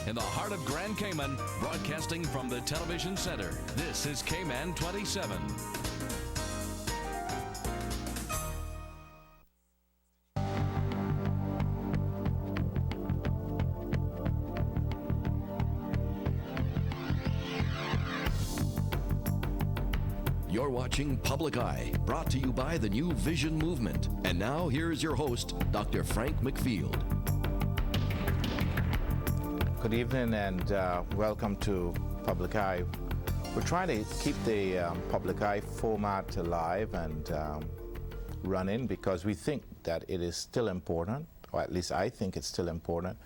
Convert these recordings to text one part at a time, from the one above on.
in the heart of Grand Cayman, broadcasting from the Television Center. This is Cayman 27. You're watching Public Eye, brought to you by the New Vision Movement. And now, here's your host, Dr. Frank McField. Good evening and welcome to Public Eye. We're trying to keep the Public Eye format alive and running because we think that it is still important, or at least I think it's still important,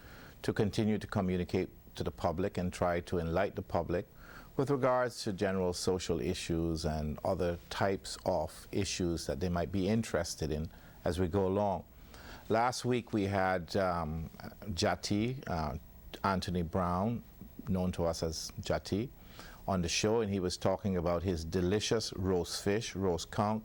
to continue to communicate to the public and try to enlighten the public with regards to general social issues and other types of issues that they might be interested in as we go along. Last week we had Jati, Anthony Brown, known to us as Jati, on the show, and he was talking about his delicious roast fish, roast conch,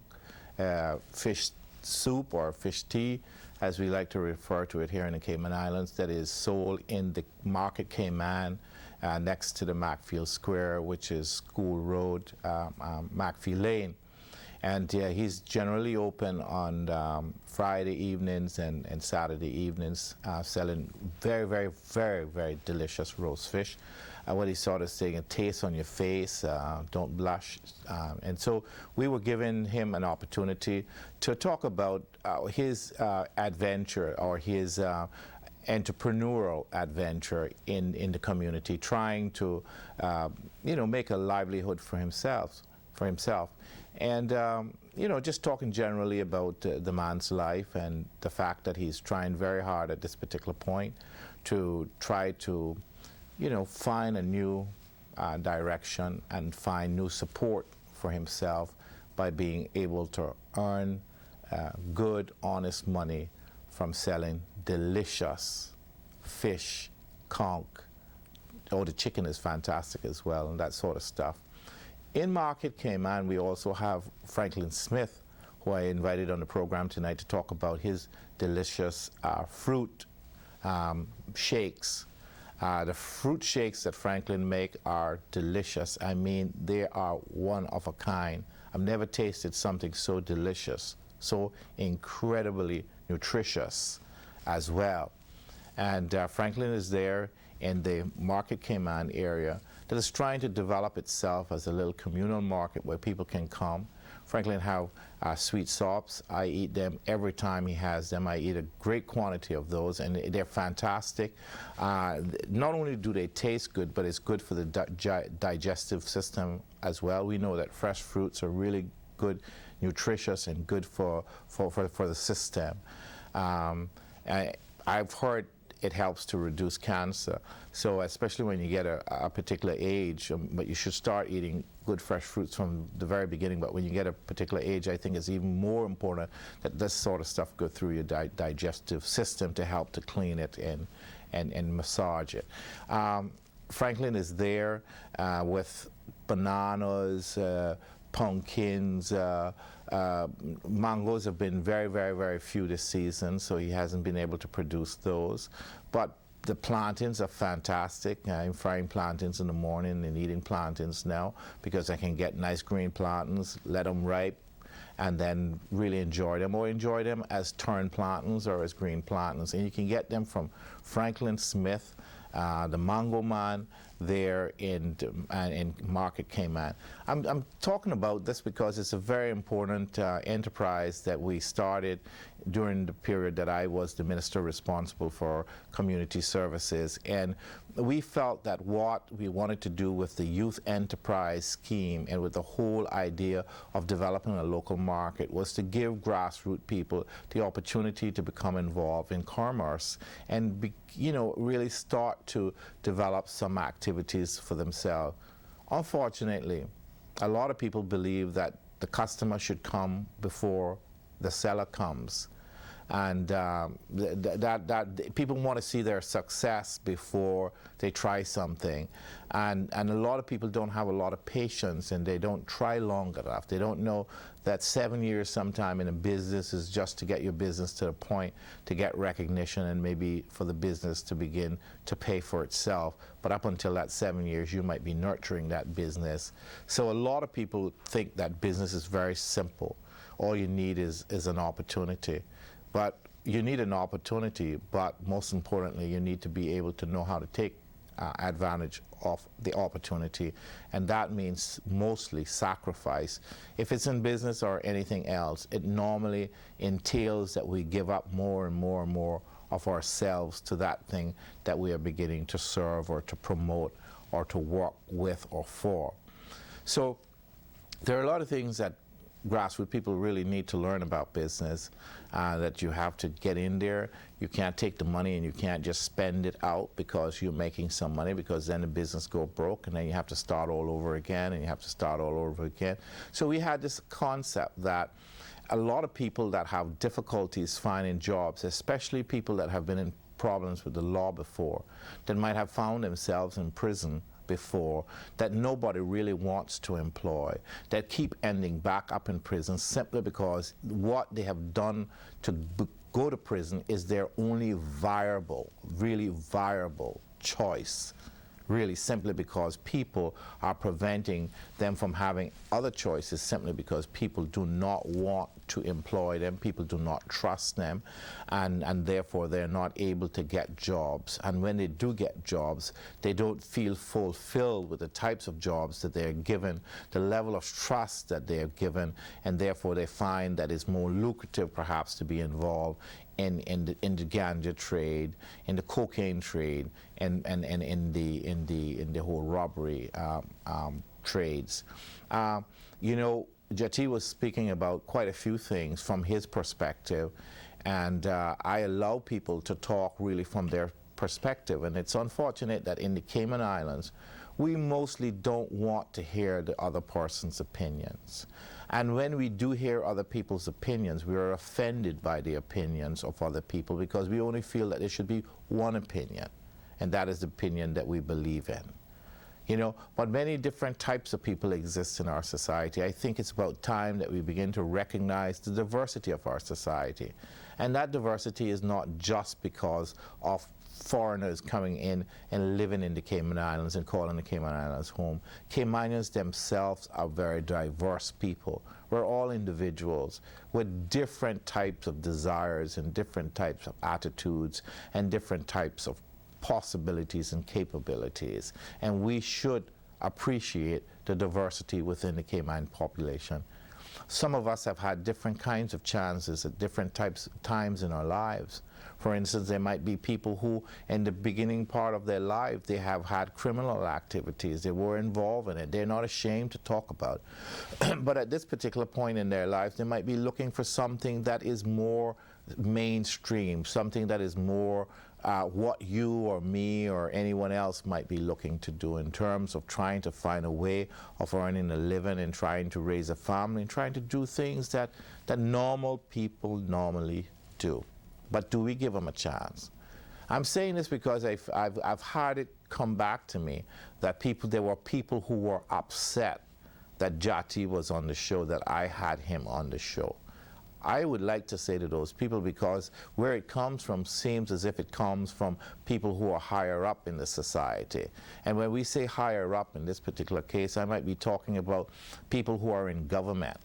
fish soup or fish tea, as we like to refer to it here in the Cayman Islands, that is sold in the Market Cayman next to the Macfield Square, which is School Road, Macfield Lane. And he's generally open on Friday evenings and Saturday evenings, selling very, very, very, very delicious roast fish. What he's sort of saying, a taste on your face, don't blush. And so we were giving him an opportunity to talk about his adventure or his entrepreneurial adventure in the community, trying to make a livelihood for himself. And just talking generally about the man's life and the fact that he's trying very hard at this particular point to try to find a new direction and find new support for himself by being able to earn good, honest money from selling delicious fish, conch. Oh, the chicken is fantastic as well, and that sort of stuff. In Market Cayman, we also have Franklin Smith, who I invited on the program tonight to talk about his delicious fruit shakes. The fruit shakes that Franklin make are delicious. I mean, they are one of a kind. I've never tasted something so delicious, so incredibly nutritious as well. And Franklin is there in the Market Cayman area that is trying to develop itself as a little communal market where people can come. Franklin have sweet sops. I eat them every time he has them. I eat a great quantity of those, and they're fantastic. Not only do they taste good, but it's good for the digestive system as well. We know that fresh fruits are really good, nutritious, and good for the system. I've heard it helps to reduce cancer. So especially when you get a particular age, but you should start eating good fresh fruits from the very beginning, but when you get a particular age, I think it's even more important that this sort of stuff go through your digestive system to help to clean it and massage it. Franklin is there with bananas, pumpkins, mangoes have been very, very, very few this season, so he hasn't been able to produce those. But the plantains are fantastic. I'm frying plantains in the morning and eating plantains now because I can get nice green plantains, let them ripe, and then really enjoy them, or enjoy them as turned plantains or as green plantains. And you can get them from Franklin Smith, the Mango Man, there in Market Cayman. I'm talking about this because it's a very important enterprise that we started during the period that I was the minister responsible for community services, and we felt that what we wanted to do with the youth enterprise scheme and with the whole idea of developing a local market was to give grassroots people the opportunity to become involved in commerce and really start to develop some activities for themselves. Unfortunately, a lot of people believe that the customer should come before the seller comes. And that people want to see their success before they try something. And a lot of people don't have a lot of patience, and they don't try long enough. They don't know that 7 years sometime in a business is just to get your business to the point to get recognition, and maybe for the business to begin to pay for itself. But up until that 7 years, you might be nurturing that business. So a lot of people think that business is very simple. All you need is an opportunity. But you need an opportunity, but most importantly, you need to be able to know how to take advantage of the opportunity, and that means mostly sacrifice. If it's in business or anything else, it normally entails that we give up more and more and more of ourselves to that thing that we are beginning to serve or to promote or to work with or for. So there are a lot of things that grassroots people really need to learn about business, that you have to get in there. You can't take the money and you can't just spend it out because you're making some money, because then the business go broke and then you have to start all over again, and you have to start all over again. So we had this concept that a lot of people that have difficulties finding jobs, especially people that have been in problems with the law before, that might have found themselves in prison before, that nobody really wants to employ, that keep ending back up in prison simply because what they have done to go to prison is their only viable, really viable choice, really simply because people are preventing them from having other choices, simply because people do not want to employ them, people do not trust them, and therefore they're not able to get jobs. And when they do get jobs, they don't feel fulfilled with the types of jobs that they're given, the level of trust that they're given, and therefore they find that it's more lucrative perhaps to be involved in the ganja trade, in the cocaine trade, and in the whole robbery trades. You know, Jati was speaking about quite a few things from his perspective, and I allow people to talk really from their perspective. And it's unfortunate that in the Cayman Islands, we mostly don't want to hear the other person's opinions. And when we do hear other people's opinions, we are offended by the opinions of other people, because we only feel that there should be one opinion, and that is the opinion that we believe in. You know, but many different types of people exist in our society. I think it's about time that we begin to recognize the diversity of our society. And that diversity is not just because of foreigners coming in and living in the Cayman Islands and calling the Cayman Islands home. Caymanians themselves are very diverse people. We're all individuals with different types of desires and different types of attitudes and different types of possibilities and capabilities, and we should appreciate the diversity within the Cayman population. Some of us have had different kinds of chances at different times in our lives. For instance, there might be people who, in the beginning part of their life, they have had criminal activities. They were involved in it. They're not ashamed to talk about it. But at this particular point in their lives, they might be looking for something that is more mainstream, something that is more what you or me or anyone else might be looking to do in terms of trying to find a way of earning a living and trying to raise a family and trying to do things that normal people normally do. But do we give them a chance? I'm saying this because I've had it come back to me that there were people who were upset that Jati was on the show, that I had him on the show. I would like to say to those people, because where it comes from seems as if it comes from people who are higher up in the society. And when we say higher up in this particular case, I might be talking about people who are in government,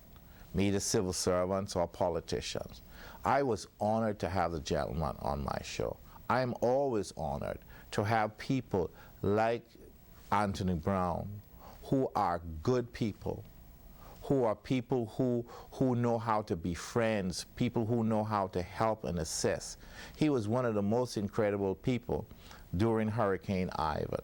either civil servants or politicians. I was honored to have the gentleman on my show. I am always honored to have people like Anthony Brown, who are good people, who are people who know how to be friends, people who know how to help and assist. He was one of the most incredible people during Hurricane Ivan.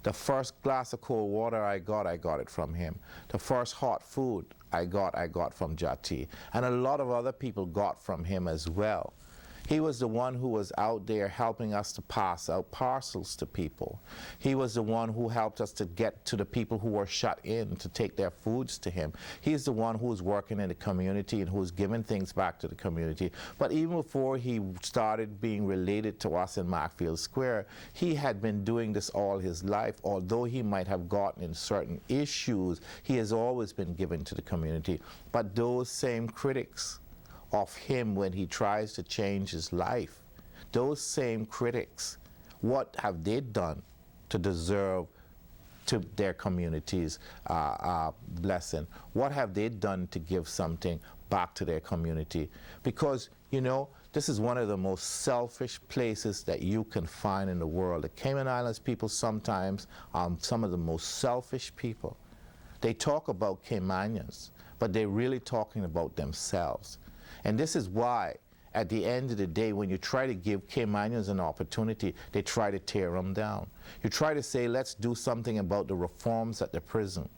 The first glass of cold water I got it from him. The first hot food I got from Jati. And a lot of other people got from him as well. He was the one who was out there helping us to pass out parcels to people. He was the one who helped us to get to the people who were shut in to take their foods to him. He's the one who was working in the community and who was giving things back to the community. But even before he started being related to us in Markfield Square, he had been doing this all his life. Although he might have gotten in certain issues, he has always been given to the community. But those same critics of him, when he tries to change his life, those same critics, what have they done to deserve to their community's blessing? What have they done to give something back to their community? Because, you know, this is one of the most selfish places that you can find in the world. The Cayman Islands people sometimes are some of the most selfish people. They talk about Caymanians, but they're really talking about themselves. And this is why, at the end of the day, when you try to give Caymanians an opportunity, they try to tear them down. You try to say, let's do something about the reforms at the prison.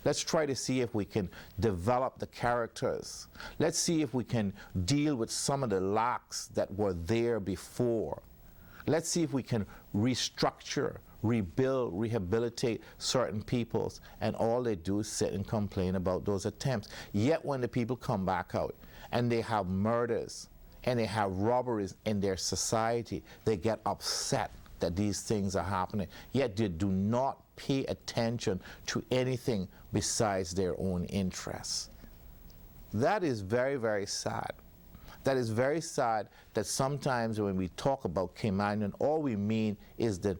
Let's try to see if we can develop the characters. Let's see if we can deal with some of the lacks that were there before. Let's see if we can restructure, rebuild, rehabilitate certain peoples. And all they do is sit and complain about those attempts. Yet when the people come back out and they have murders and they have robberies in their society, they get upset that these things are happening. Yet they do not pay attention to anything besides their own interests. That is very, very sad. That is very sad that sometimes when we talk about Caymanian, all we mean is the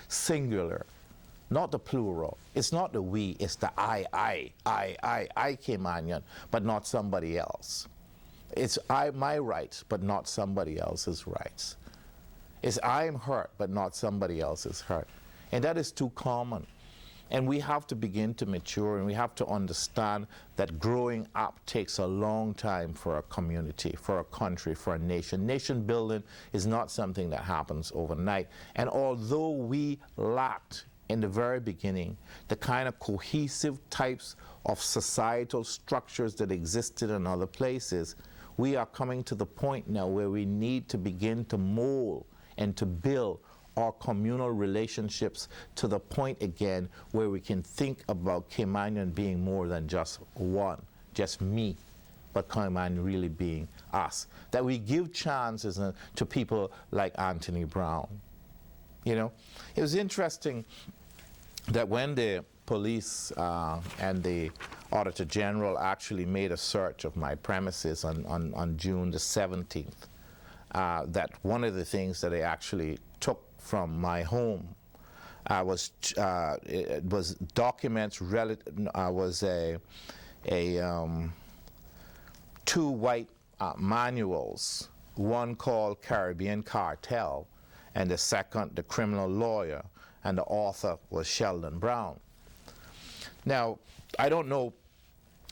singular, not the plural. It's not the we, it's the I Caymanian, but not somebody else. It's my rights, but not somebody else's rights. It's I'm hurt, but not somebody else's hurt. And that is too common. And we have to begin to mature, and we have to understand that growing up takes a long time for a community, for a country, for a nation. Nation building is not something that happens overnight. And although we lacked in the very beginning the kind of cohesive types of societal structures that existed in other places, we are coming to the point now where we need to begin to mold and to build our communal relationships to the point again where we can think about Caymanian being more than just one, just me, but Caymanian really being us. That we give chances to people like Anthony Brown. You know, it was interesting that when the police and the Auditor General actually made a search of my premises on June the 17th, that one of the things that they actually took from my home was documents was two white manuals, one called Caribbean Cartel, and the second, The Criminal Lawyer, and the author was Sheldon Brown. Now, I don't know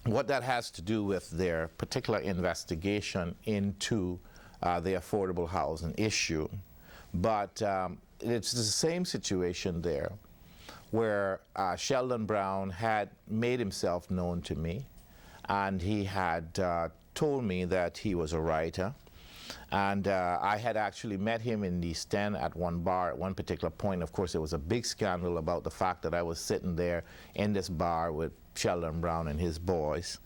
what that has to do with their particular investigation into the affordable housing issue, but it's the same situation there, where Sheldon Brown had made himself known to me, and he had told me that he was a writer, and I had actually met him in the East End at one bar at one particular point. Of course, there was a big scandal about the fact that I was sitting there in this bar with Sheldon Brown and his boys,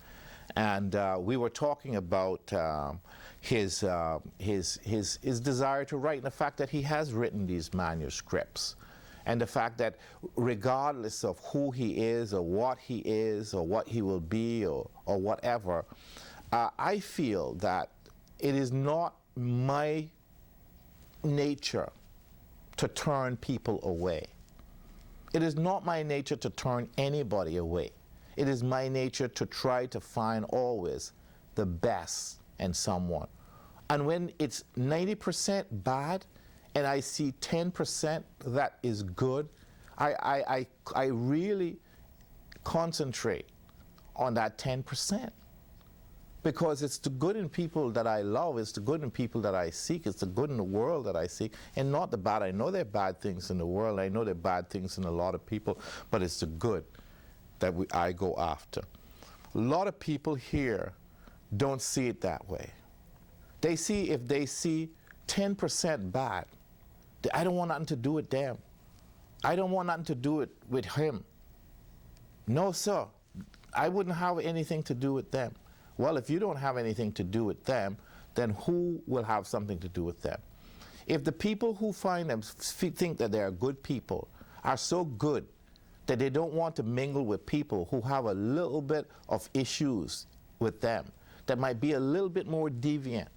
and we were talking about his desire to write, and the fact that he has written these manuscripts, and the fact that regardless of who he is or what he will be or whatever, I feel that it is not my nature to turn people away. It is not my nature to turn anybody away. It is my nature to try to find always the best in someone. And when it's 90% bad and I see 10% that is good, I really concentrate on that 10%. Because it's the good in people that I love, it's the good in people that I seek, it's the good in the world that I seek, and not the bad. I know there are bad things in the world, I know there are bad things in a lot of people, but it's the good that I go after. A lot of people here don't see it that way. They see, if they see 10% bad, I don't want nothing to do with them. I don't want nothing to do it with him. No, sir. I wouldn't have anything to do with them. Well, if you don't have anything to do with them, then who will have something to do with them? If the people who find them think that they are good people are so good that they don't want to mingle with people who have a little bit of issues with them, that might be a little bit more deviant,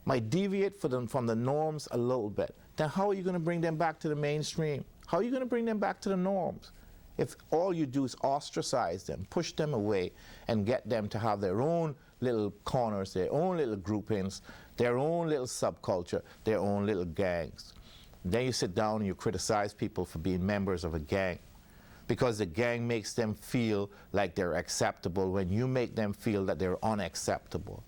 might deviate from the norms a little bit, then how are you going to bring them back to the mainstream? How are you going to bring them back to the norms? If all you do is ostracize them, push them away, and get them to have their own little corners, their own little groupings, their own little subculture, their own little gangs. Then you sit down and you criticize people for being members of a gang, because the gang makes them feel like they're acceptable when you make them feel that they're unacceptable.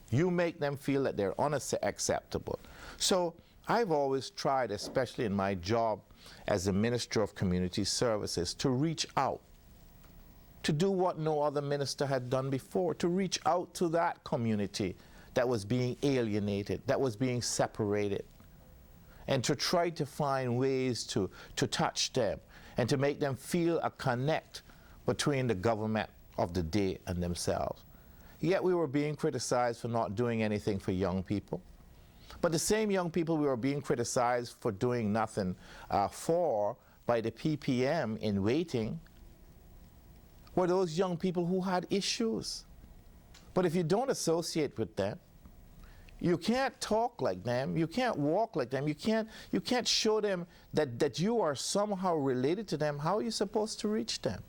You make them feel that they're unacceptable. So I've always tried, especially in my job as the Minister of Community Services, to reach out, to do what no other minister had done before, to reach out to that community that was being alienated, that was being separated, and to try to find ways to touch them and to make them feel a connect between the government of the day and themselves. Yet we were being criticized for not doing anything for young people. But the same young people we were being criticized for doing nothing for by the PPM in waiting were those young people who had issues. But if you don't associate with them, you can't talk like them, you can't walk like them, you can't show them that you are somehow related to them, how are you supposed to reach them?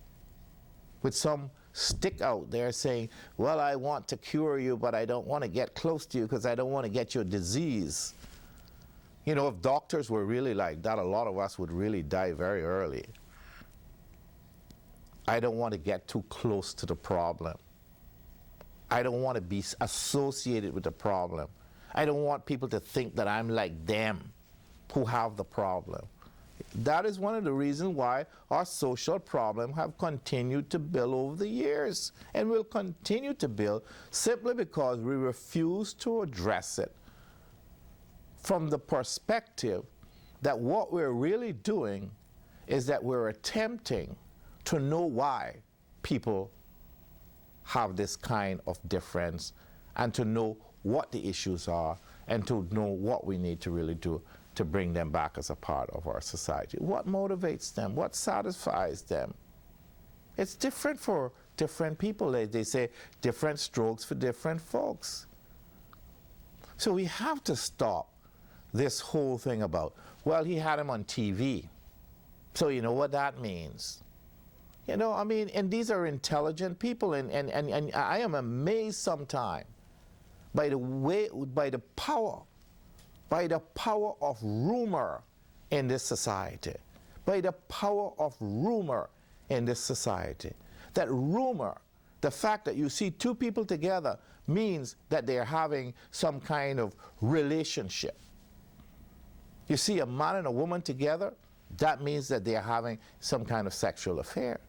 With some stick out there saying, well, I want to cure you, but I don't want to get close to you because I don't want to get your disease. You know, if doctors were really like that, a lot of us would really die very early. I don't want to get too close to the problem. I don't want to be associated with the problem. I don't want people to think that I'm like them who have the problem. That is one of the reasons why our social problems have continued to build over the years and will continue to build, simply because we refuse to address it from the perspective that what we're really doing is that we're attempting to know why people have this kind of difference, and to know what the issues are, and to know what we need to really do to bring them back as a part of our society. What motivates them? What satisfies them? It's different for different people. They say different strokes for different folks. So we have to stop this whole thing about, well, he had him on TV, so you know what that means. You know, I mean, and these are intelligent people, and I am amazed sometimes by the power of rumor in this society, by the power of rumor in this society. That rumor, the fact that you see two people together, means that they're having some kind of relationship. You see a man and a woman together, that means that they're having some kind of sexual affair.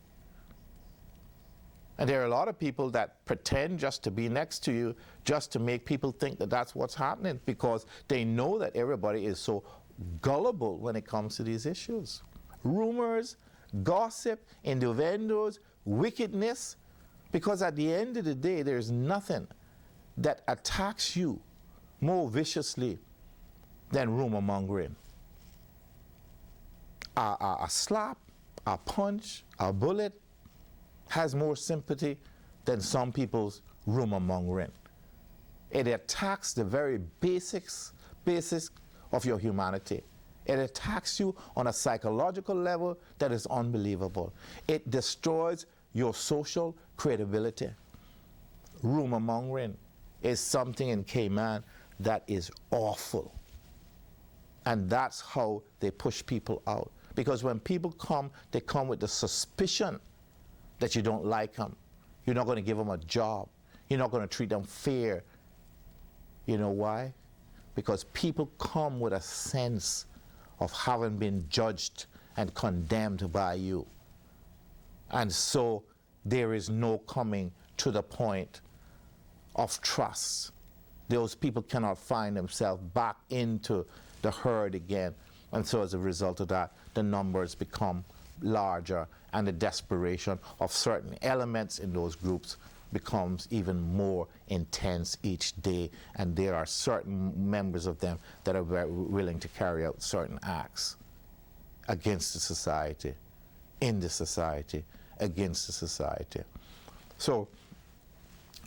And there are a lot of people that pretend just to be next to you, just to make people think that that's what's happening, because they know that everybody is so gullible when it comes to these issues. Rumors, gossip, innuendos, wickedness, because at the end of the day, there's nothing that attacks you more viciously than rumor mongering. A slap, a punch, a bullet has more sympathy than some people's rumor mongering. It attacks the very basis of your humanity. It attacks you on a psychological level that is unbelievable. It destroys your social credibility. Rumor mongering is something in Cayman that is awful. And that's how they push people out. Because when people come, they come with the suspicion that you don't like them. You're not going to give them a job. You're not going to treat them fair. You know why? Because people come with a sense of having been judged and condemned by you. And so there is no coming to the point of trust. those people cannot find themselves back into the herd again. And so as a result of that, the numbers become larger, and the desperation of certain elements in those groups becomes even more intense each day, and there are certain members of them that are very willing to carry out certain acts against the society, in the society, against the society. So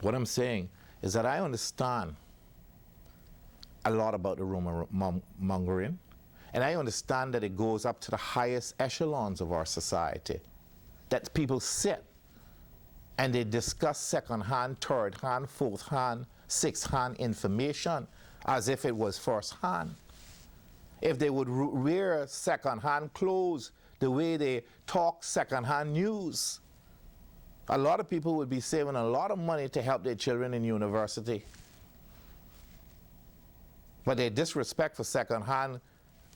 what I'm saying is that I understand a lot about the rumor mongering, and I understand that it goes up to the highest echelons of our society, that people sit and they discuss second-hand, third-hand, fourth-hand, sixth-hand information as if it was first-hand. If they would wear second-hand clothes the way they talk second-hand news, a lot of people would be saving a lot of money to help their children in university. But their disrespect for second-hand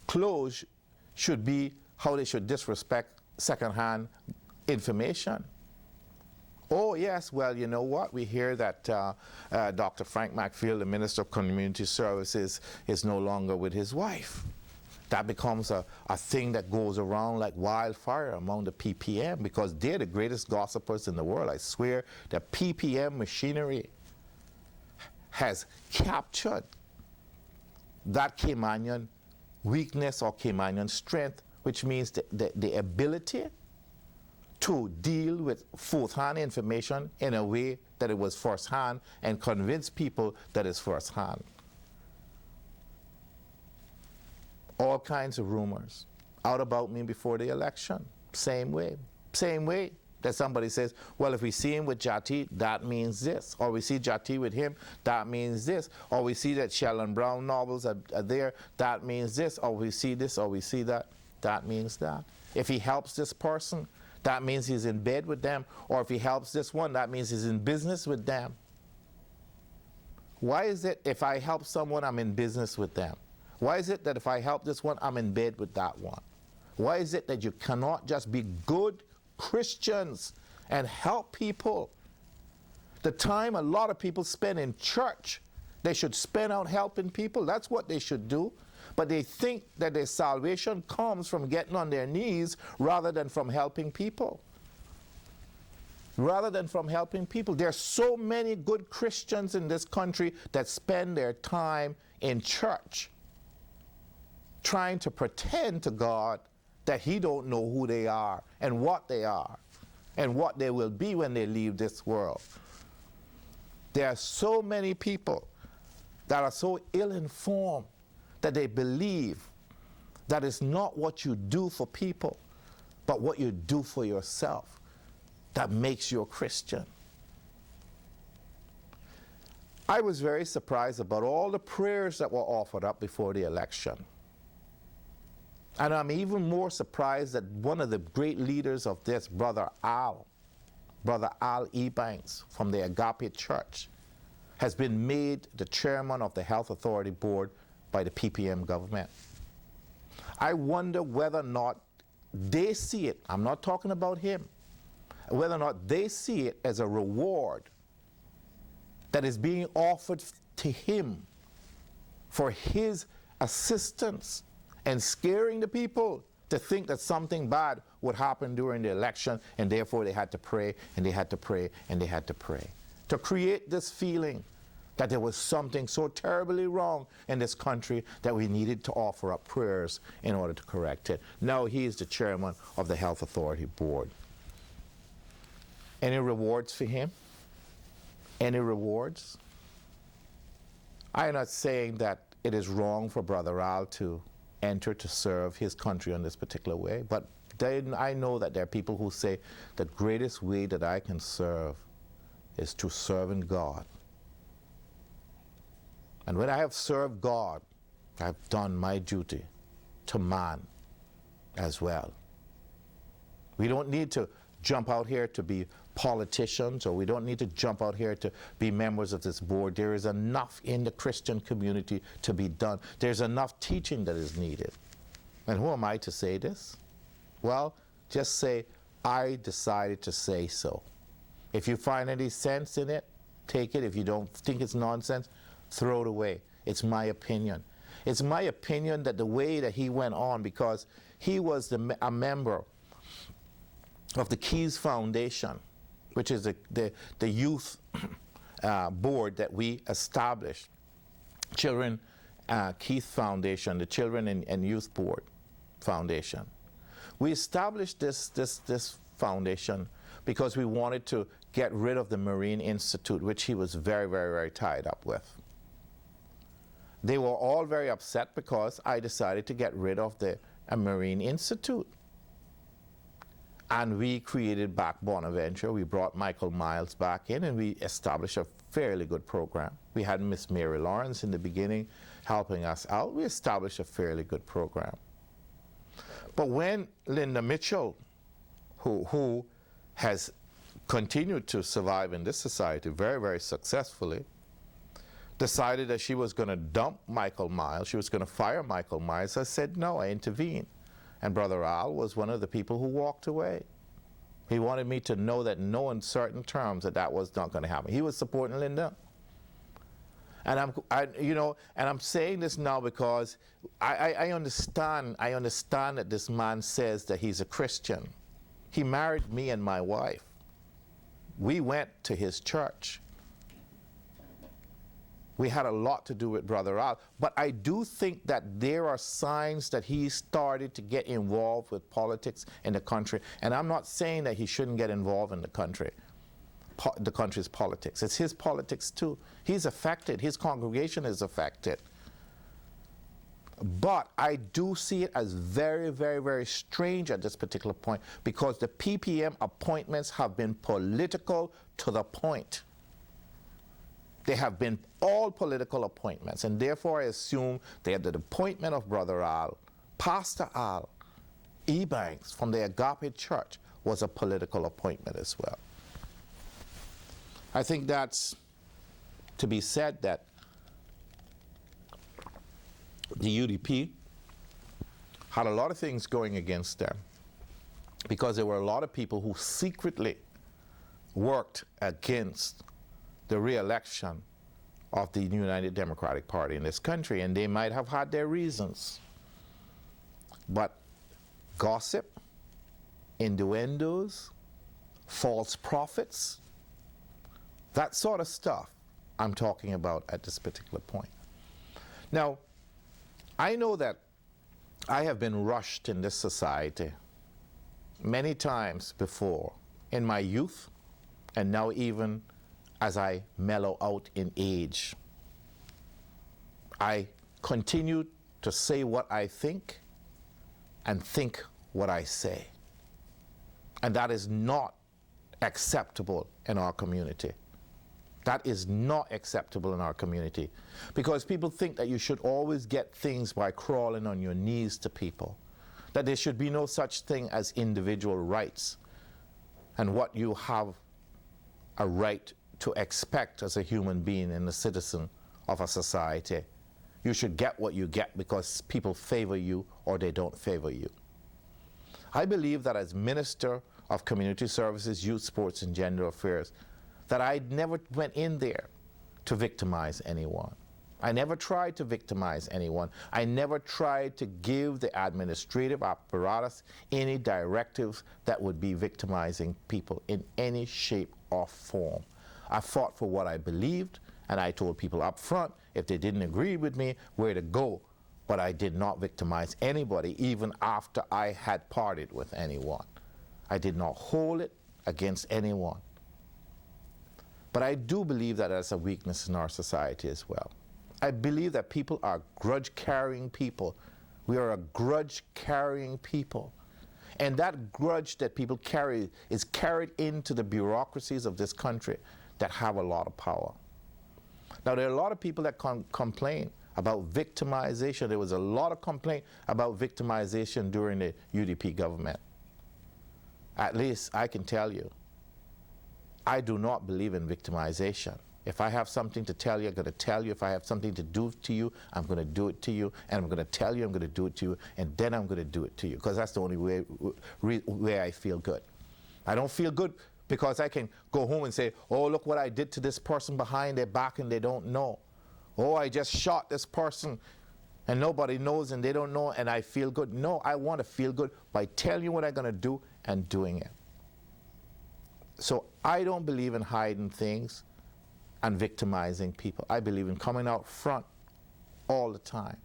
clothes should be how they should disrespect second-hand information. Oh yes, well, you know what? We hear that Dr. Frank McField, the Minister of Community Services, is no longer with his wife. That becomes a thing that goes around like wildfire among the PPM, because they're the greatest gossipers in the world. I swear the PPM machinery has captured that Caymanian weakness or Caymanian strength, which means the ability to deal with fourth-hand information in a way that it was first-hand and convince people that it's first-hand. All kinds of rumors out about me before the election. Same way that somebody says, well, if we see him with Jati, that means this. Or we see Jati with him, that means this. Or we see that Sheldon Brown novels are there, that means this. Or we see this, or we see that, that means that. If he helps this person, that means he's in bed with them. Or if he helps this one, that means he's in business with them. Why is it if I help someone, I'm in business with them? Why is it that if I help this one, I'm in bed with that one? Why is it that you cannot just be good Christians and help people? The time a lot of people spend in church, they should spend out helping people. That's what they should do. But they think that their salvation comes from getting on their knees rather than from helping people. Rather than from helping people. There are so many good Christians in this country that spend their time in church trying to pretend to God that he don't know who they are and what they will be when they leave this world. There are so many people that are so ill-informed that they believe that it's not what you do for people, but what you do for yourself that makes you a Christian. I was very surprised about all the prayers that were offered up before the election. And I'm even more surprised that one of the great leaders of this, Brother Al Ebanks from the Agape Church, has been made the chairman of the Health Authority Board by the PPM government. I wonder whether or not they see it, I'm not talking about him, whether or not they see it as a reward that is being offered to him for his assistance and scaring the people to think that something bad would happen during the election, and therefore they had to pray, and they had to pray, and they had to pray. To create this feeling that there was something so terribly wrong in this country that we needed to offer up prayers in order to correct it. Now he is the chairman of the Health Authority Board. Any rewards for him? Any rewards? I am not saying that it is wrong for Brother Al to enter to serve his country in this particular way, but I know that there are people who say the greatest way that I can serve is to serve in God. And when I have served God, I've done my duty to man as well. We don't need to jump out here to be politicians, or we don't need to jump out here to be members of this board. There is enough in the Christian community to be done. There's enough teaching that is needed. And who am I to say this? Well, just say, I decided to say so. If you find any sense in it, take it. If you don't think it's nonsense, throw it away. It's my opinion. It's my opinion that the way that he went on, because he was a member of the Keys Foundation, which is the youth board that we established, Children Keith Foundation, the Children and Youth Board Foundation. We established this foundation because we wanted to get rid of the Marine Institute, which he was very, very, very tied up with. They were all very upset because I decided to get rid of the Marine Institute. And we created back Bonaventure. We brought Michael Miles back in, and we established a fairly good program. We had Miss Mary Lawrence in the beginning helping us out. We established a fairly good program. But when Linda Mitchell, who has continued to survive in this society very, very successfully, decided that she was going to dump Michael Miles, she was going to fire Michael Miles, I said no, I intervened. And Brother Al was one of the people who walked away. He wanted me to know that no uncertain terms that was not going to happen. He was supporting Linda. And I'm saying this now because I understand that this man says that he's a Christian. He married me and my wife. We went to his church. We had a lot to do with Brother Al. But I do think that there are signs that he started to get involved with politics in the country. And I'm not saying that he shouldn't get involved in the country's politics. It's his politics too. He's affected. His congregation is affected. But I do see it as very, very, very strange at this particular point, because the PPM appointments have been political to the point. They have been all political appointments, and therefore I assume that the appointment of Brother Al, Pastor Al Ebanks from the Agape Church, was a political appointment as well. I think that's to be said, that the UDP had a lot of things going against them, because there were a lot of people who secretly worked against the re-election of the United Democratic Party in this country, and they might have had their reasons. But gossip, innuendos, false prophets, that sort of stuff I'm talking about at this particular point. Now, I know that I have been rushed in this society many times before, in my youth, and now even as I mellow out in age. I continue to say what I think and think what I say. And that is not acceptable in our community. That is not acceptable in our community, because people think that you should always get things by crawling on your knees to people, that there should be no such thing as individual rights and what you have a right to expect as a human being and a citizen of a society. You should get what you get because people favor you or they don't favor you. I believe that as Minister of Community Services, Youth, Sports, and Gender Affairs, that I never went in there to victimize anyone. I never tried to victimize anyone. I never tried to give the administrative apparatus any directives that would be victimizing people in any shape or form. I fought for what I believed, and I told people up front, if they didn't agree with me, where to go. But I did not victimize anybody, even after I had parted with anyone. I did not hold it against anyone. But I do believe that that's a weakness in our society as well. I believe that people are grudge-carrying people. We are a grudge-carrying people. And that grudge that people carry is carried into the bureaucracies of this country that have a lot of power. Now, there are a lot of people that complain about victimization. There was a lot of complaint about victimization during the UDP government. At least I can tell you, I do not believe in victimization. If I have something to tell you, I'm going to tell you. If I have something to do to you, I'm going to do it to you. And I'm going to tell you I'm going to do it to you. And then I'm going to do it to you. Because that's the only way I feel good. I don't feel good because I can go home and say, oh, look what I did to this person behind their back and they don't know. oh, I just shot this person and nobody knows and they don't know and I feel good. No, I want to feel good by telling you what I'm going to do and doing it. So I don't believe in hiding things and victimizing people. I believe in coming out front all the time.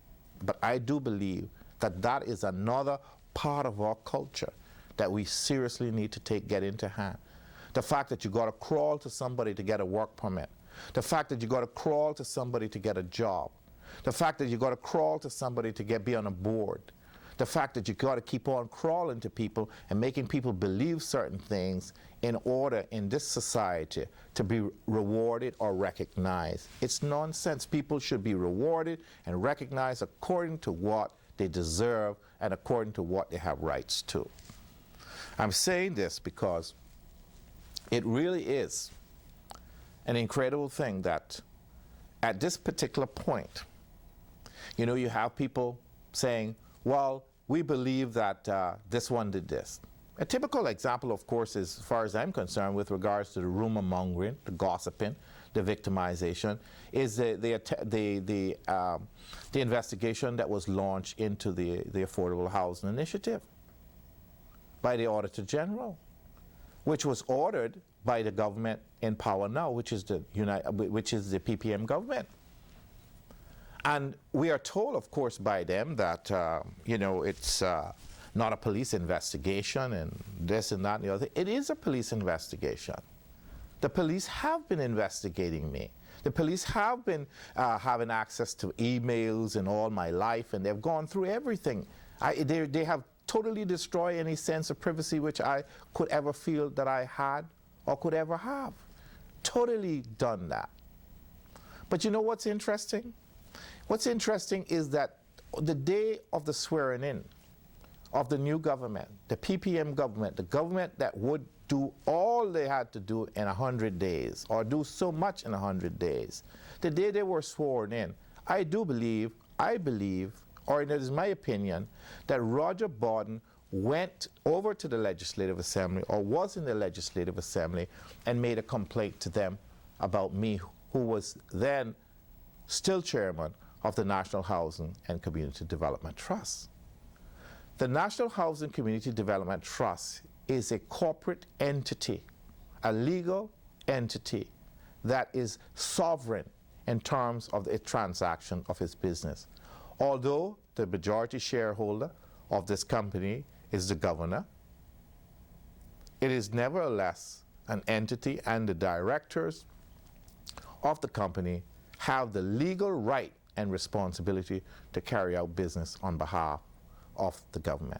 But I do believe that that is another part of our culture that we seriously need to get into hand. The fact that you got to crawl to somebody to get a work permit. The fact that you got to crawl to somebody to get a job. The fact that you got to crawl to somebody to be on a board. The fact that you got to keep on crawling to people and making people believe certain things in order in this society to be rewarded or recognized. It's nonsense. People should be rewarded and recognized according to what they deserve and according to what they have rights to. I'm saying this because it really is an incredible thing that at this particular point, you know, you have people saying, well, we believe that this one did this. A typical example, of course, is, as far as I'm concerned, with regards to the rumor mongering, the gossiping, the victimization, is the investigation that was launched into the Affordable Housing Initiative by the Auditor General, which was ordered by the government in power now, which is the PPM government. And we are told, of course, by them that, you know, it's not a police investigation and this and that and the other. It is a police investigation. The police have been investigating me. The police have been having access to emails and all my life, and they've gone through everything. They have totally destroyed any sense of privacy which I could ever feel that I had or could ever have. Totally done that. But you know what's interesting? What's interesting is that the day of the swearing in of the new government, the PPM government, the government that would do all they had to do in 100 days, or do so much in 100 days, the day they were sworn in, I believe, or it is my opinion, that Roger Borden went over to the Legislative Assembly, or was in the Legislative Assembly, and made a complaint to them about me, who was then still chairman of the National Housing and Community Development Trust. The National Housing Community Development Trust is a corporate entity, a legal entity that is sovereign in terms of the transaction of its business. Although the majority shareholder of this company is the governor, it is nevertheless an entity, and the directors of the company have the legal right and responsibility to carry out business on behalf of the government.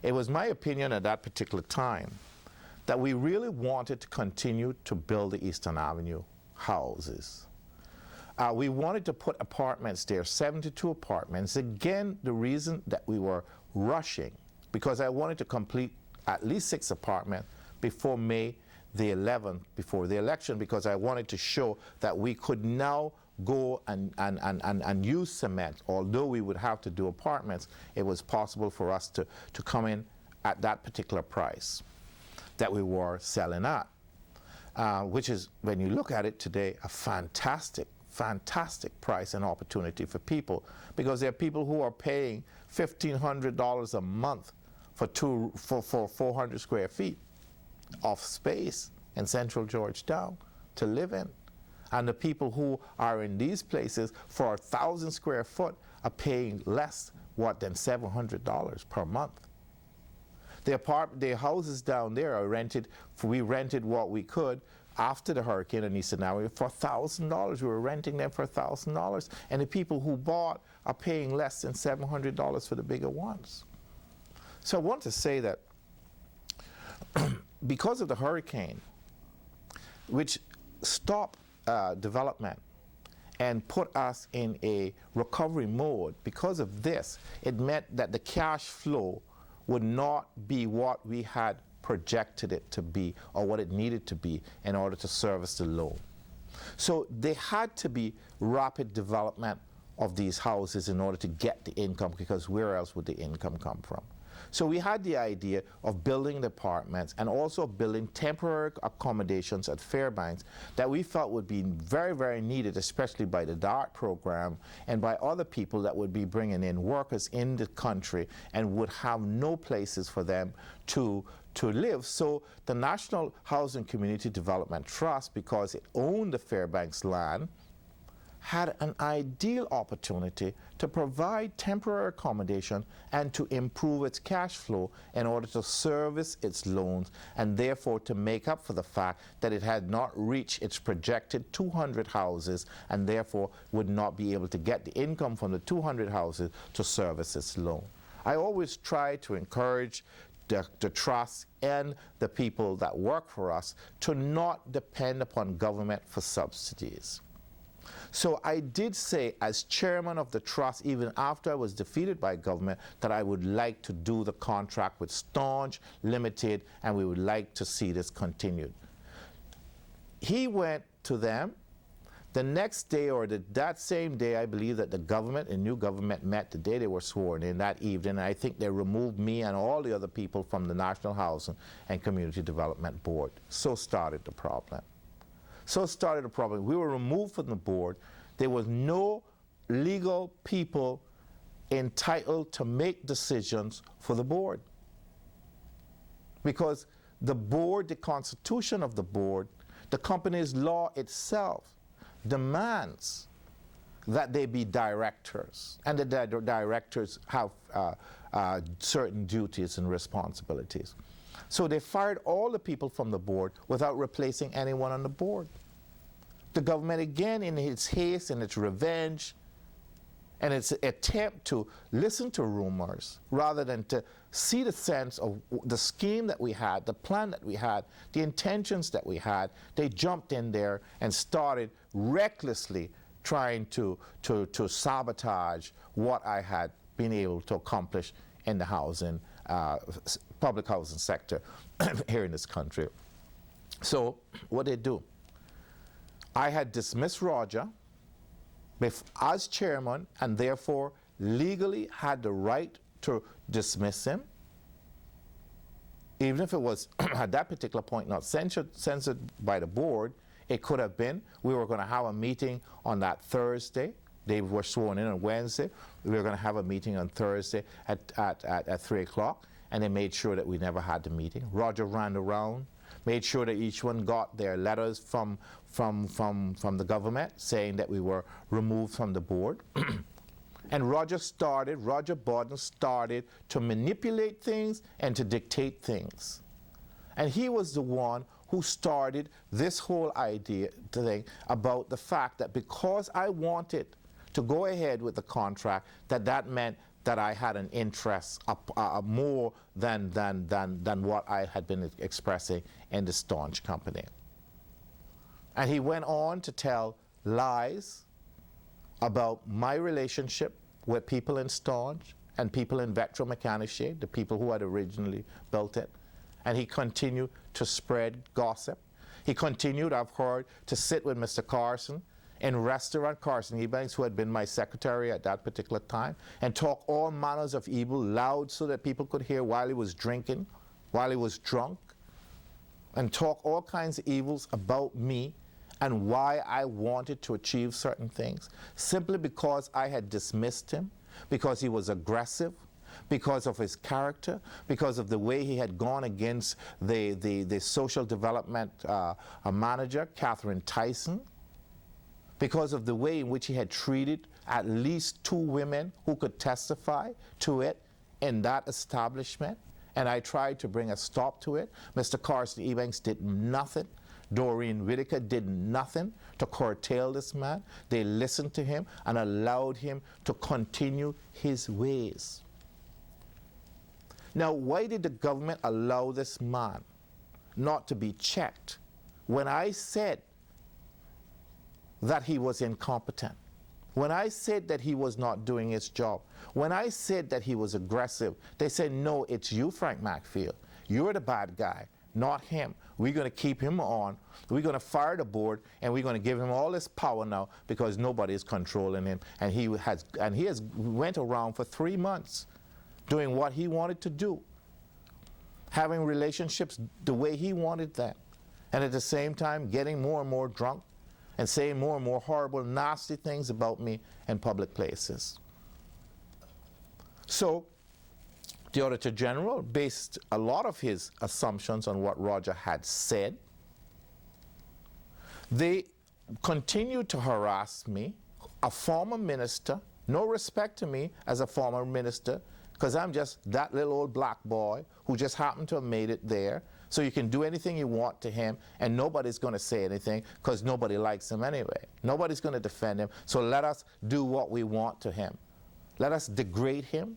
It was my opinion at that particular time that we really wanted to continue to build the Eastern Avenue houses. We wanted to put apartments there, 72 apartments. Again, the reason that we were rushing, because I wanted to complete at least 6 apartments before May the 11th, before the election, because I wanted to show that we could now go and use cement. Although we would have to do apartments, it was possible for us to come in at that particular price that we were selling at, which is, when you look at it today, a fantastic price and opportunity for people, because there are people who are paying $1,500 a month for 400 square feet of space in central Georgetown to live in. And the people who are in these places for 1,000 square foot are paying less, than $700 per month. The houses down there are rented, we rented what we could after the hurricane in Eastern Avenue for $1,000. We were renting them for $1,000. And the people who bought are paying less than $700 for the bigger ones. So I want to say that because of the hurricane, which stopped development and put us in a recovery mode, because of this, it meant that the cash flow would not be what we had projected it to be or what it needed to be in order to service the loan. So there had to be rapid development of these houses in order to get the income, because where else would the income come from? So we had the idea of building apartments and also building temporary accommodations at Fairbanks that we felt would be very, very needed, especially by the DART program and by other people that would be bringing in workers in the country and would have no places for them to live. So the National Housing Community Development Trust, because it owned the Fairbanks land, had an ideal opportunity to provide temporary accommodation and to improve its cash flow in order to service its loans and therefore to make up for the fact that it had not reached its projected 200 houses and therefore would not be able to get the income from the 200 houses to service its loan. I always try to encourage the trust and the people that work for us to not depend upon government for subsidies. So I did say, as chairman of the trust, even after I was defeated by government, that I would like to do the contract with Staunch Limited, and we would like to see this continued. He went to them. The next day, or that same day, I believe that the government, a new government, met the day they were sworn in that evening, and I think they removed me and all the other people from the National Housing and Community Development Board. So started the problem. So started the problem. We were removed from the board. There was no legal people entitled to make decisions for the board. Because the board, the constitution of the board, the company's law itself demands that they be directors, and the directors have certain duties and responsibilities. So they fired all the people from the board without replacing anyone on the board. The government, again, in its haste and its revenge and its attempt to listen to rumors rather than to see the sense of the scheme that we had, the plan that we had, the intentions that we had, they jumped in there and started recklessly trying to sabotage what I had been able to accomplish in the housing, public housing sector here in this country. So what they do, I had dismissed Roger as chairman and therefore legally had the right to dismiss him, even if it was at that particular point not censored by the board. It could have been. We were going to have a meeting on that Thursday. They were sworn in on Wednesday. We were going to have a meeting on Thursday at 3 o'clock, and they made sure that we never had the meeting. Roger ran around, made sure that each one got their letters from the government saying that we were removed from the board. And Roger Borden started to manipulate things and to dictate things. And he was the one who started this whole idea thing about the fact that because I wanted to go ahead with the contract, that meant that I had an interest more than what I had been expressing in the Staunch company. And he went on to tell lies about my relationship with people in Staunch and people in Vectro Mechaniche, the people who had originally built it. And he continued to spread gossip. He continued, I've heard, to sit with Mr. Carson in restaurant, Carson Ebanks, who had been my secretary at that particular time, and talk all manners of evil loud so that people could hear while he was drinking, while he was drunk, and talk all kinds of evils about me and why I wanted to achieve certain things, simply because I had dismissed him, because he was aggressive, because of his character, because of the way he had gone against the social development manager, Catherine Tyson, because of the way in which he had treated at least 2 women who could testify to it in that establishment. And I tried to bring a stop to it. Mr. Carson Ebanks did nothing. Doreen Whitaker did nothing to curtail this man. They listened to him and allowed him to continue his ways. Now, why did the government allow this man not to be checked when I said that he was incompetent, when I said that he was not doing his job, when I said that he was aggressive? They said, no, it's you, Frank Macfield. You're the bad guy, not him. We're going to keep him on. We're going to fire the board, and we're going to give him all this power now because nobody is controlling him. And he went around for 3 months doing what he wanted to do, having relationships the way he wanted them, and at the same time getting more and more drunk and saying more and more horrible, nasty things about me in public places. So the Auditor General based a lot of his assumptions on what Roger had said. They continued to harass me, a former minister, no respect to me as a former minister, because I'm just that little old black boy who just happened to have made it there. So you can do anything you want to him, and nobody's going to say anything because nobody likes him anyway. Nobody's going to defend him. So let us do what we want to him. Let us degrade him.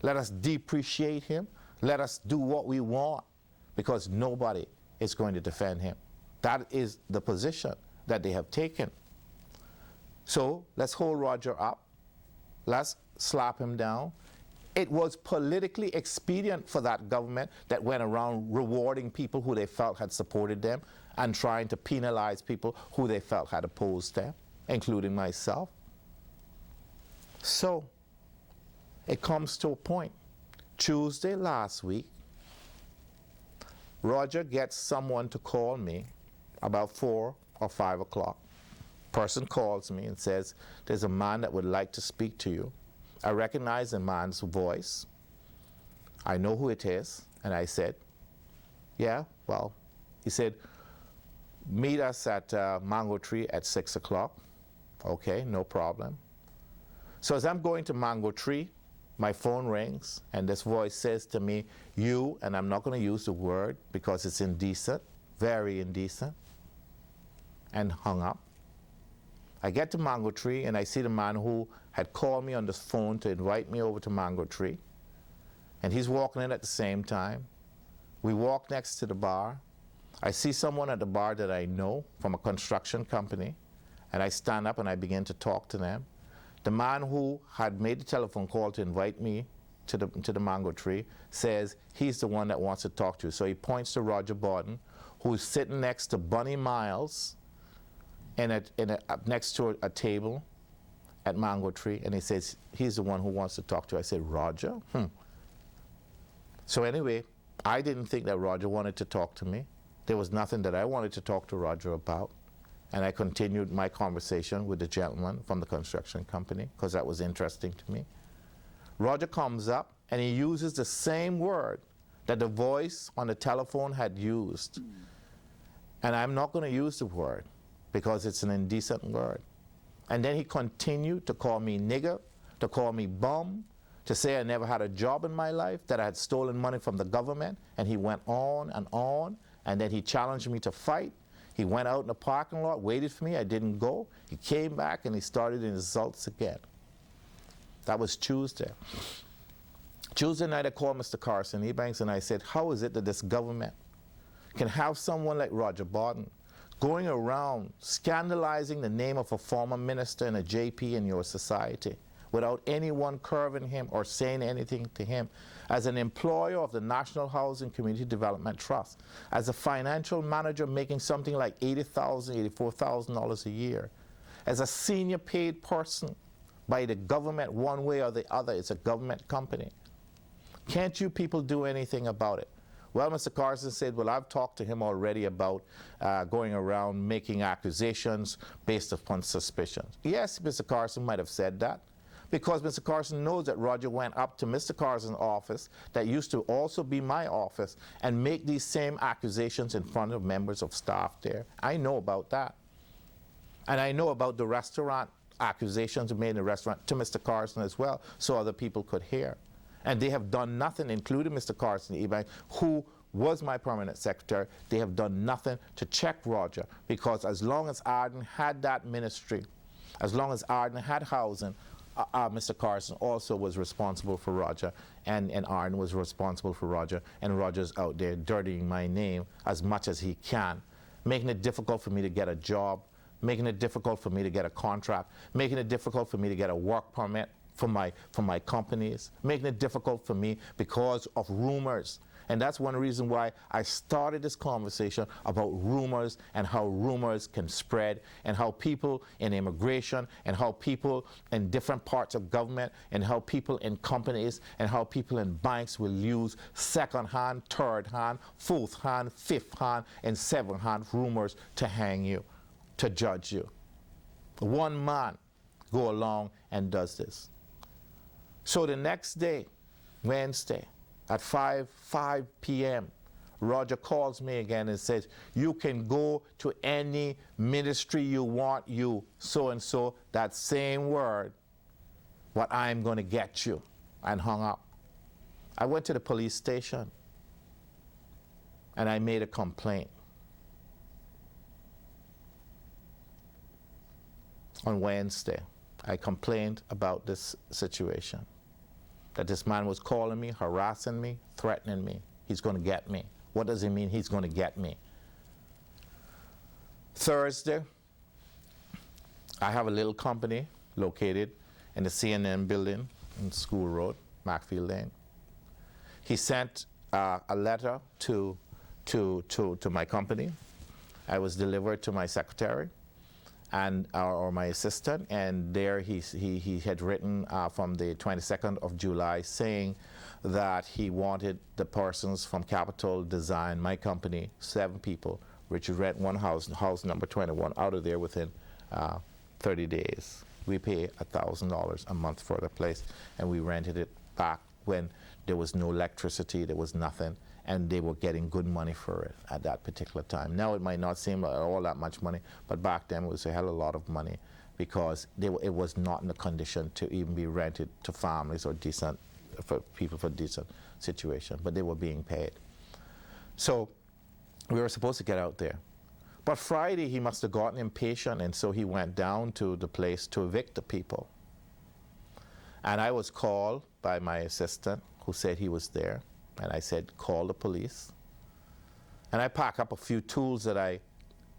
Let us depreciate him. Let us do what we want, because nobody is going to defend him. That is the position that they have taken. So let's hold Roger up. Let's slap him down. It was politically expedient for that government that went around rewarding people who they felt had supported them and trying to penalize people who they felt had opposed them, including myself. So it comes to a point. Tuesday last week, Roger gets someone to call me about 4 or 5 o'clock. Person calls me and says, there's a man that would like to speak to you. I recognize the man's voice. I know who it is. And I said, yeah, well, he said, meet us at Mango Tree at 6 o'clock. Okay, no problem. So as I'm going to Mango Tree, my phone rings, and this voice says to me, you, and I'm not going to use the word because it's indecent, very indecent, and hung up. I get to Mango Tree, and I see the man who had called me on the phone to invite me over to Mango Tree, and he's walking in at the same time. We walk next to the bar. I see someone at the bar that I know from a construction company, and I stand up and I begin to talk to them. The man who had made the telephone call to invite me to the Mango Tree says he's the one that wants to talk to you. So he points to Roger Borden, who's sitting next to Bunny Miles next to a table at Mango Tree, and he says he's the one who wants to talk to you. I said, Roger? So anyway, I didn't think that Roger wanted to talk to me. There was nothing that I wanted to talk to Roger about. And I continued my conversation with the gentleman from the construction company because that was interesting to me. Roger comes up and he uses the same word that the voice on the telephone had used. And I'm not going to use the word because it's an indecent word. And then he continued to call me nigger, to call me bum, to say I never had a job in my life, that I had stolen money from the government. And he went on, and then he challenged me to fight. He went out in the parking lot, waited for me. I didn't go. He came back and he started his assaults again. That was Tuesday. Tuesday night I called Mr. Carson Ebanks and I said, how is it that this government can have someone like Roger Borden going around scandalizing the name of a former minister and a JP in your society without anyone curving him or saying anything to him, as an employer of the National Housing Community Development Trust, as a financial manager making something like $80,000, $84,000 a year, as a senior paid person by the government one way or the other. It's a government company. Can't you people do anything about it? Well, Mr. Carson said, well, I've talked to him already about going around making accusations based upon suspicions. Yes, Mr. Carson might have said that, because Mr. Carson knows that Roger went up to Mr. Carson's office that used to also be my office and make these same accusations in front of members of staff there. I know about that. And I know about the restaurant accusations made in the restaurant to Mr. Carson as well, so other people could hear. And they have done nothing, including Mr. Carson Ebanks, who was my permanent secretary. They have done nothing to check Roger, because as long as Arden had that ministry, as long as Arden had housing, Mr. Carson also was responsible for Roger, and Arden was responsible for Roger, and Roger's out there dirtying my name as much as he can, making it difficult for me to get a job, making it difficult for me to get a contract, making it difficult for me to get a work permit for my companies, making it difficult for me because of rumors And that's one reason why I started this conversation about rumors and how rumors can spread, and how people in immigration, and how people in different parts of government, and how people in companies, and how people in banks will use second-hand, third-hand, fourth-hand, fifth-hand, and seventh-hand rumors to hang you, to judge you. One man go along and does this. So the next day, Wednesday, at 5 p.m., Roger calls me again and says, you can go to any ministry you want, you so-and-so, that same word, what I'm going to get you, and hung up. I went to the police station and I made a complaint. On Wednesday, I complained about this situation, that this man was calling me, harassing me, threatening me. He's going to get me. What does it mean, he's going to get me? Thursday, I have a little company located in the CNN building in School Road, Macfield Lane. He sent a letter to my company. I was delivered to my secretary and or my assistant, and there he had written from the 22nd of July saying that he wanted the persons from Capital Design, my company, 7 people, which would rent one house, house number 21, out of there within 30 days. We pay $1,000 a month for the place, and we rented it back when there was no electricity, there was nothing, and they were getting good money for it at that particular time. Now it might not seem like all that much money, but back then it was a hell of a lot of money, because it was not in the condition to even be rented to families or decent, for people for decent situation, but they were being paid. So we were supposed to get out there. But Friday he must have gotten impatient, and so he went down to the place to evict the people. And I was called by my assistant, who said he was there, and I said, call the police. And I packed up a few tools that I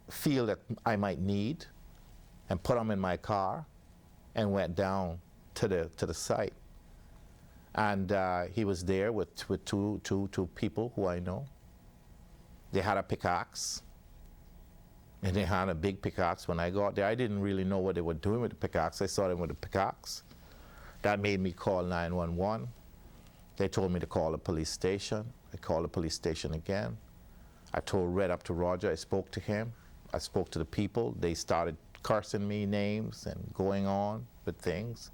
feel that I might need and put them in my car and went down to the site. And he was there with two people who I know. They had a pickaxe, and they had a big pickaxe. When I got there, I didn't really know what they were doing with the pickaxe. I saw them with the pickaxe. That made me call 911. They told me to call the police station. I called the police station again. I read up to Roger. I spoke to him. I spoke to the people. They started cursing me names and going on with things.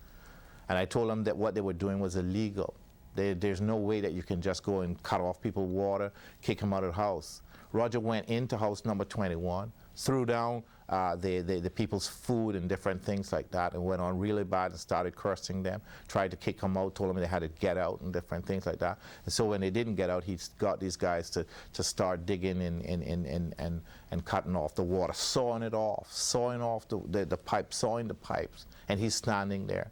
And I told them that what they were doing was illegal. There's no way that you can just go and cut off people's water, kick them out of the house. Roger went into house number 21, threw down the people's food and different things like that, and went on really bad and started cursing them, tried to kick them out, told them they had to get out and different things like that. And so when they didn't get out, he got these guys to start digging and cutting off the water, sawing off the pipe, sawing the pipes, and he's standing there.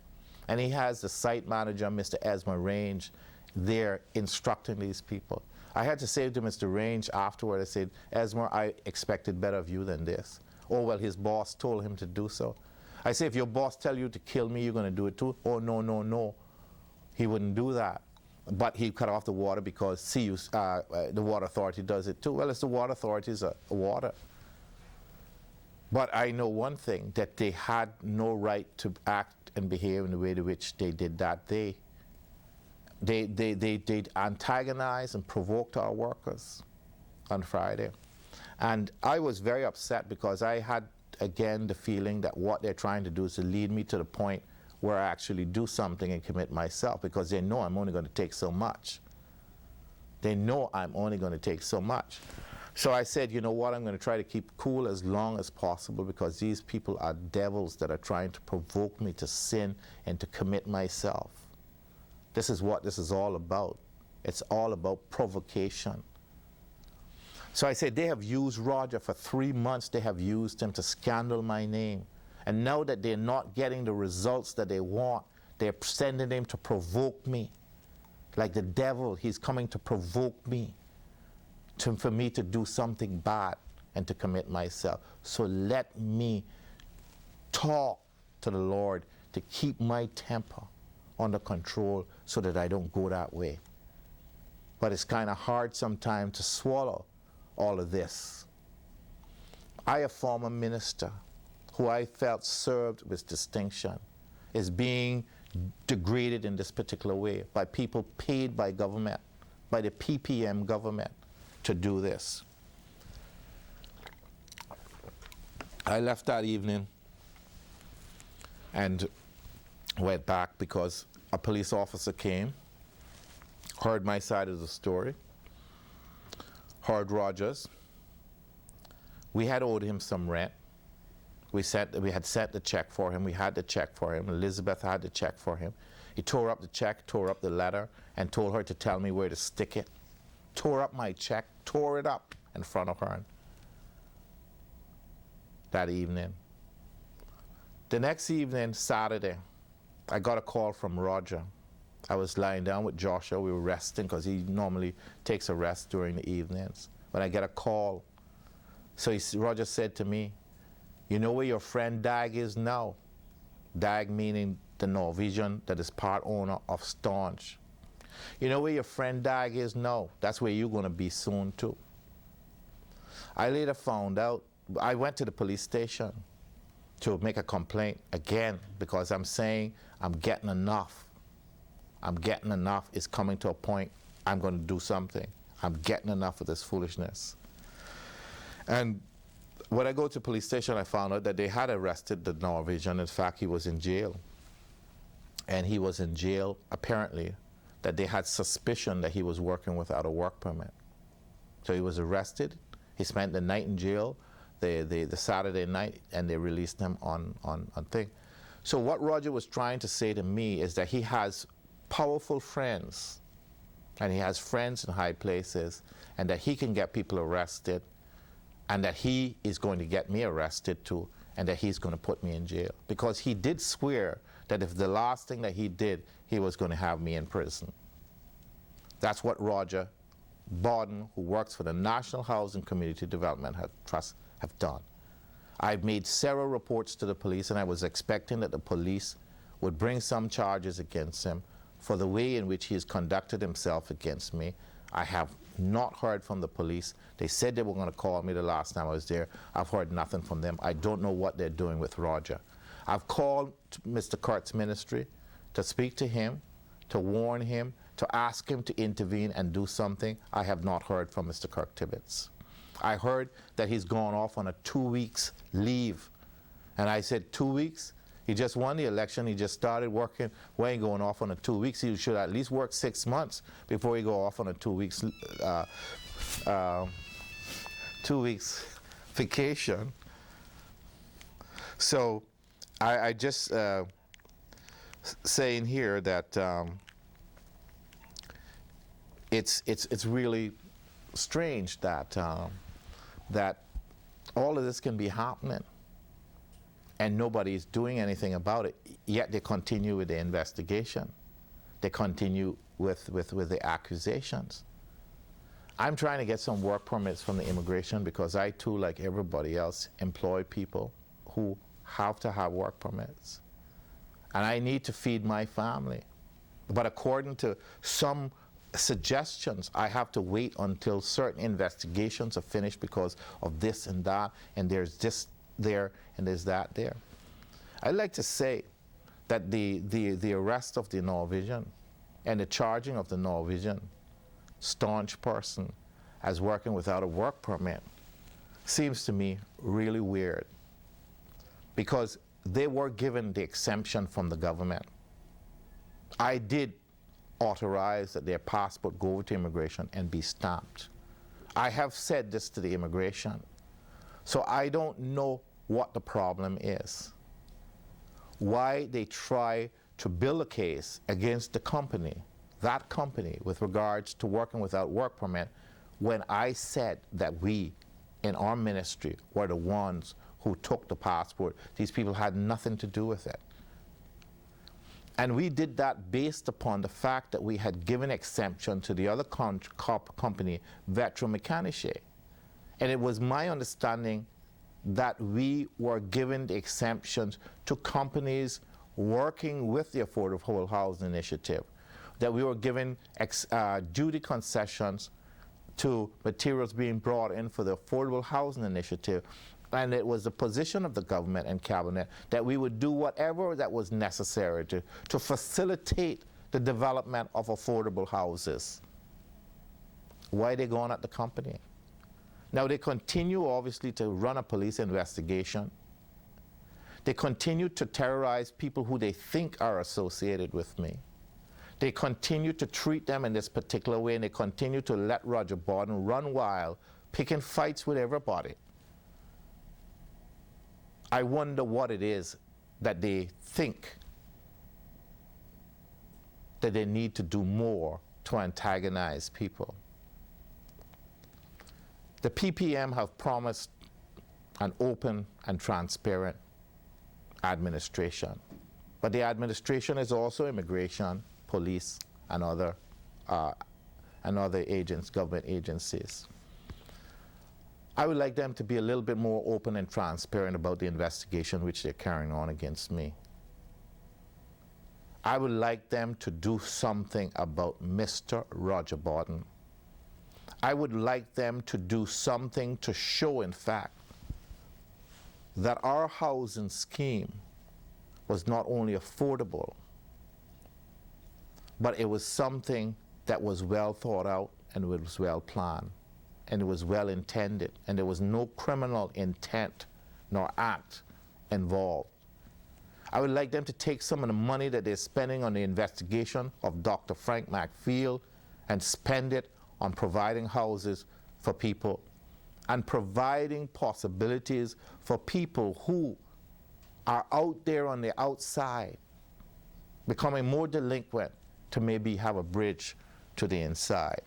And he has the site manager, Mr. Esmer Range, there instructing these people. I had to say to Mr. Range afterward, I said, Esmer, I expected better of you than this. Oh, well, his boss told him to do so. I said, if your boss tell you to kill me, you're going to do it too? Oh, no, no, no. He wouldn't do that. But he cut off the water because the water authority does it too. Well, it's the water authority's water. But I know one thing, that they had no right to act and behave in the way to which they did that. They antagonized and provoked our workers on Friday. And I was very upset, because I had, again, the feeling that what they're trying to do is to lead me to the point where I actually do something and commit myself, because they know I'm only going to take so much. They know I'm only going to take so much. So I said, you know what, I'm going to try to keep cool as long as possible, because these people are devils that are trying to provoke me to sin and to commit myself. This is what this is all about. It's all about provocation. So I said, they have used Roger for 3 months. They have used him to scandal my name. And now that they're not getting the results that they want, they're sending him to provoke me. Like the devil, he's coming to provoke me, for me to do something bad and to commit myself. So let me talk to the Lord to keep my temper under control, so that I don't go that way. but it's kind of hard sometimes to swallow all of this. I, a former minister, who I felt served with distinction, is being degraded in this particular way by people paid by government, by the PPM government, to do this. I left that evening and went back because a police officer came, heard my side of the story, heard Rogers. We had owed him some rent. We had sent the check for him. We had the check for him. Elizabeth had the check for him. He tore up the check, tore up the letter, and told her to tell me where to stick it. Tore up my check, tore it up in front of her that evening. The next evening, Saturday, I got a call from Roger. I was lying down with Joshua. We were resting because he normally takes a rest during the evenings. But I get a call. So Roger said to me, "You know where your friend Dag is now?" Dag meaning the Norwegian that is part owner of Staunch. "You know where your friend Dag is now? That's where you're going to be soon too." I later found out, I went to the police station to make a complaint again because I'm saying I'm getting enough. I'm getting enough. It's coming to a point I'm going to do something. I'm getting enough of this foolishness. And when I go to the police station, I found out that they had arrested the Norwegian. In fact, he was in jail. And he was in jail, apparently, that they had suspicion that he was working without a work permit. So he was arrested. He spent the night in jail, the Saturday night, and they released him on thing. So what Roger was trying to say to me is that he has powerful friends, and he has friends in high places, and that he can get people arrested, and that he is going to get me arrested too, and that he's going to put me in jail. Because he did swear that if the last thing that he did, he was going to have me in prison. That's what Roger Borden, who works for the National Housing Community Development Trust, have done. I've made several reports to the police, and I was expecting that the police would bring some charges against him for the way in which he has conducted himself against me. I have not heard from the police. They said they were going to call me the last time I was there. I've heard nothing from them. I don't know what they're doing with Roger. I've called Mr. Kurt's ministry to speak to him, to warn him, to ask him to intervene and do something. I have not heard from Mr. Kirk Tibbetts. I heard that he's gone off on a 2 weeks leave. And I said, 2 weeks? He just won the election. He just started working. Why ain't going off on a 2 weeks? He should at least work 6 months before he go off on a 2 weeks 2 weeks vacation. So I just saying here that it's really strange that that all of this can be happening and nobody is doing anything about it, yet they continue with the investigation. They continue with the accusations. I'm trying to get some work permits from the immigration because I too, like everybody else, employ people who have to have work permits. And I need to feed my family. But according to some suggestions, I have to wait until certain investigations are finished because of this and that, and there's this there, and there's that there. I'd like to say that the arrest of the Norwegian and the charging of the Norwegian staunch person as working without a work permit seems to me really weird, because they were given the exemption from the government. I did authorize that their passport go over to immigration and be stamped. I have said this to the immigration. So I don't know what the problem is. Why they try to build a case against the company, that company, with regards to working without work permit, when I said that we in our ministry were the ones who took the passport. These people had nothing to do with it. And we did that based upon the fact that we had given exemption to the other company, Vetromechaniche. And it was my understanding that we were given the exemptions to companies working with the Affordable Housing Initiative. that we were giving duty concessions to materials being brought in for the Affordable Housing Initiative. And it was the position of the government and cabinet that we would do whatever that was necessary to facilitate the development of affordable houses. Why are they going at the company? Now they continue obviously to run a police investigation. They continue to terrorize people who they think are associated with me. They continue to treat them in this particular way, and they continue to let Roger Borden run wild, picking fights with everybody. I wonder what it is that they think that they need to do more to antagonize people. The PPM have promised an open and transparent administration, but the administration is also immigration, police, and other government agencies. I would like them to be a little bit more open and transparent about the investigation which they're carrying on against me. I would like them to do something about Mr. Roger Borden. I would like them to do something to show, in fact, that our housing scheme was not only affordable, but it was something that was well thought out and it was well planned and it was well intended, and there was no criminal intent nor act involved. I would like them to take some of the money that they're spending on the investigation of Dr. Frank McField and spend it on providing houses for people and providing possibilities for people who are out there on the outside becoming more delinquent to maybe have a bridge to the inside.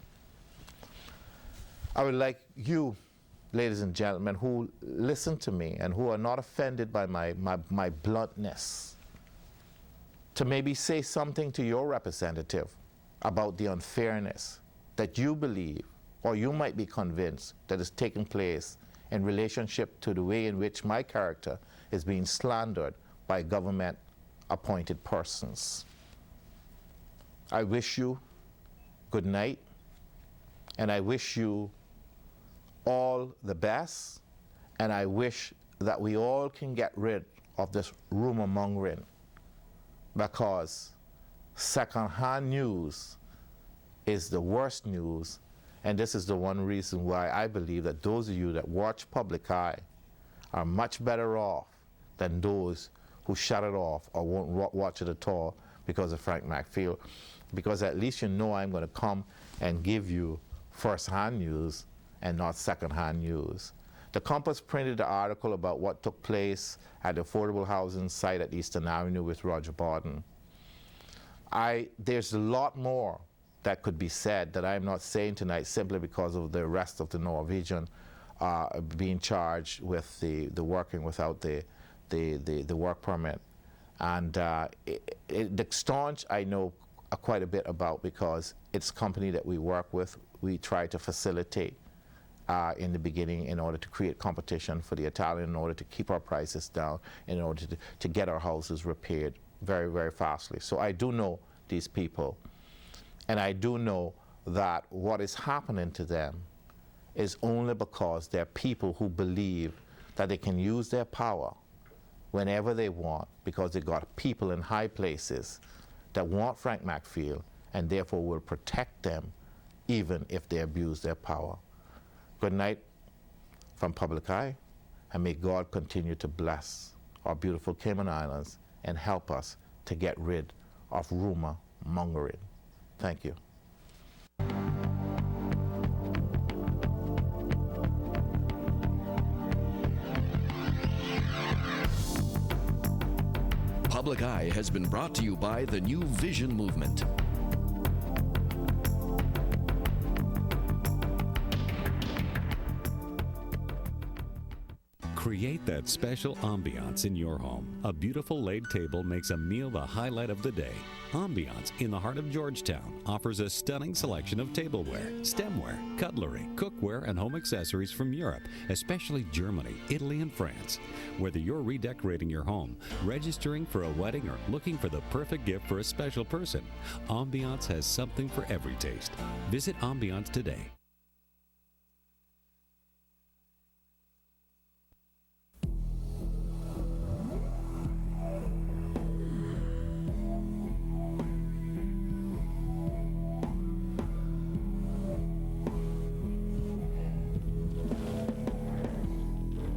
I would like you, ladies and gentlemen, who listen to me and who are not offended by my bluntness, to maybe say something to your representative about the unfairness that you believe, or you might be convinced, that is taking place in relationship to the way in which my character is being slandered by government-appointed persons. I wish you good night, and I wish you all the best, and I wish that we all can get rid of this rumor mongering, because secondhand news is the worst news, and this is the one reason why I believe that those of you that watch Public Eye are much better off than those who shut it off or won't watch it at all because of Frank McField, because at least you know I'm going to come and give you first-hand news and not second-hand news. The Compass printed an article about what took place at the affordable housing site at Eastern Avenue with Roger Borden. There's a lot more that could be said that I'm not saying tonight simply because of the arrest of the Norwegian being charged with the working without the work permit. And the Staunch I know quite a bit about, because it's a company that we work with. We try to facilitate in the beginning in order to create competition for the Italian, in order to keep our prices down, in order to get our houses repaired very, very fastly. So I do know these people, and I do know that what is happening to them is only because they're people who believe that they can use their power whenever they want, because they got people in high places that want Frank McField and therefore will protect them even if they abuse their power. Good night from Public Eye, and may God continue to bless our beautiful Cayman Islands and help us to get rid of rumor mongering. Thank you. Public Eye has been brought to you by the New Vision Movement. Create that special ambiance in your home. A beautiful laid table makes a meal the highlight of the day. Ambiance in the heart of Georgetown offers a stunning selection of tableware, stemware, cutlery, cookware, and home accessories from Europe, especially Germany, Italy, and France. Whether you're redecorating your home, registering for a wedding, or looking for the perfect gift for a special person, Ambiance has something for every taste. Visit Ambiance today.